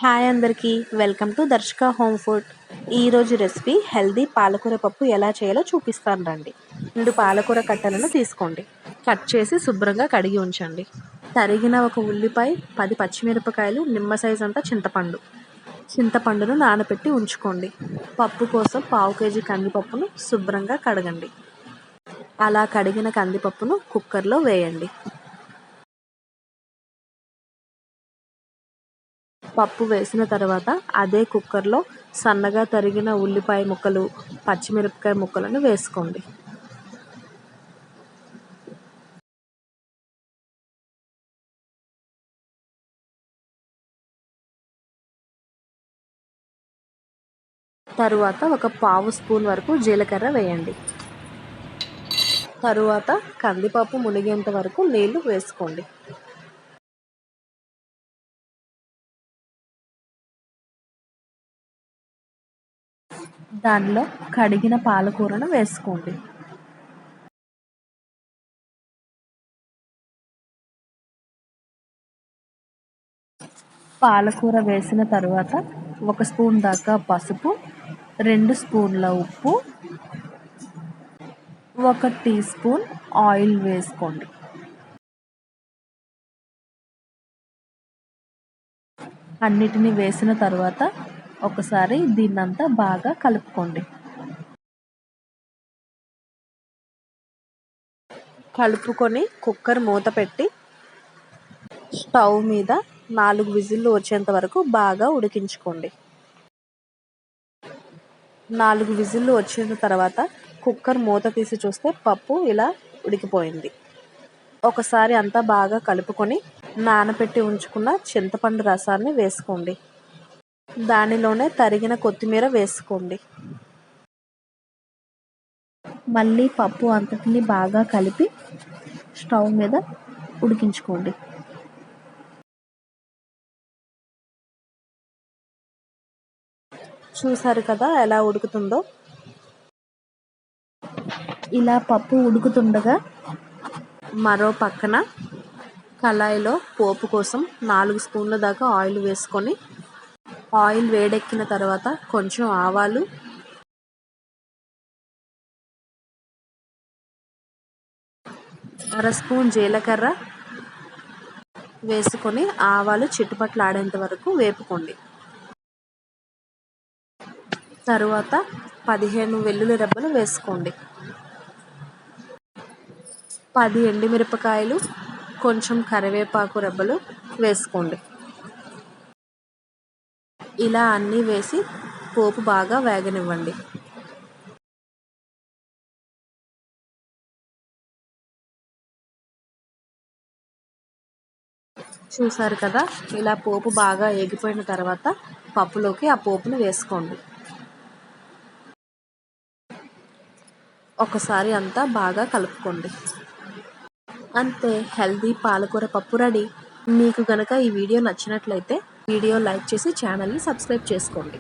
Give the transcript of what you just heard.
Hi అందరికీ, welcome to దర్శక home food. ఈరోజు రెసిపీ హెల్దీ పాలకూర పప్పు ఎలా చేయాలో చూపిస్తాను రండి. 2 పాలకూర కట్టలను తీసుకోండి. కట్ చేసి శుభ్రంగా కడిగి ఉంచండి. తరిగిన ఒక ఉల్లిపాయ, 10 పచ్చిమిరపకాయలు, నిమ్మ సైజ్ అంతా చింతపండును నానబెట్టి ఉంచుకోండి. పప్పు కోసం 1/2 కేజీ కందిపప్పును శుభ్రంగా కడగండి. అలా కడిగిన కందిపప్పును కుక్కర్లో వేయండి. పప్పు వేసిన తర్వాత అదే కుక్కర్లో సన్నగా తరిగిన ఉల్లిపాయ ముక్కలు, పచ్చిమిరపకాయ ముక్కలను వేసుకోండి. తరువాత ఒక 1/2 స్పూన్ వరకు జీలకర్ర వేయండి. తరువాత కందిపప్పు మునిగేంత వరకు నీళ్లు వేసుకోండి. దానిలో కడిగిన పాలకూరను వేసుకోండి. పాలకూర వేసిన తర్వాత 1 స్పూన్ దాకా పసుపు, 2 స్పూన్ల ఉప్పు, 1 టీ స్పూన్ ఆయిల్ వేసుకోండి. అన్నిటినీ వేసిన తర్వాత ఒకసారి దీన్నంతా బాగా కలుపుకోండి. కలుపుకొని కుక్కర్ మూత పెట్టి స్టవ్ మీద 4 విజిల్లు వచ్చేంత వరకు బాగా ఉడికించుకోండి. 4 విజిల్లు వచ్చిన తర్వాత కుక్కర్ మూత తీసి చూస్తే పప్పు ఇలా ఉడికిపోయింది. ఒకసారి అంతా బాగా కలుపుకొని నానబెట్టి ఉంచుకున్న చింతపండు రసాన్ని వేసుకోండి. దానిలోనే తరిగిన కొత్తిమీర వేసుకోండి. మళ్ళీ పప్పు అంతటిని బాగా కలిపి స్టవ్ మీద ఉడికించుకోండి. చూసారు కదా ఎలా ఉడుకుతుందో. ఇలా పప్పు ఉడుకుతుండగా మరో పక్కన కళాయిలో పోపు కోసం 4 స్పూన్ల దాకా ఆయిల్ వేసుకొని, ఆయిల్ వేడెక్కిన తర్వాత కొంచెం ఆవాలు, అర స్పూన్ జీలకర్ర వేసుకొని ఆవాలు చిట్టుపట్లాడేంత వరకు వేపుకోండి. తరువాత 15 వెల్లుల్లి రెబ్బలు వేసుకోండి. 10 ఎండుమిరపకాయలు, కొంచెం కరివేపాకు రెబ్బలు వేసుకోండి. ఇలా అన్నీ వేసి పోపు బాగా వేగనివ్వండి. చూసారు కదా, ఇలా పోపు బాగా ఏగిపోయిన తర్వాత పప్పులోకి ఆ పోపును వేసుకోండి. ఒకసారి అంతా బాగా కలుపుకోండి. అంతే, హెల్దీ పాలకూర పప్పు రెడీ. మీకు గనక ఈ వీడియో నచ్చినట్లయితే వీడియో లైక్ చేసి ఛానల్ని సబ్స్క్రైబ్ చేసుకోండి.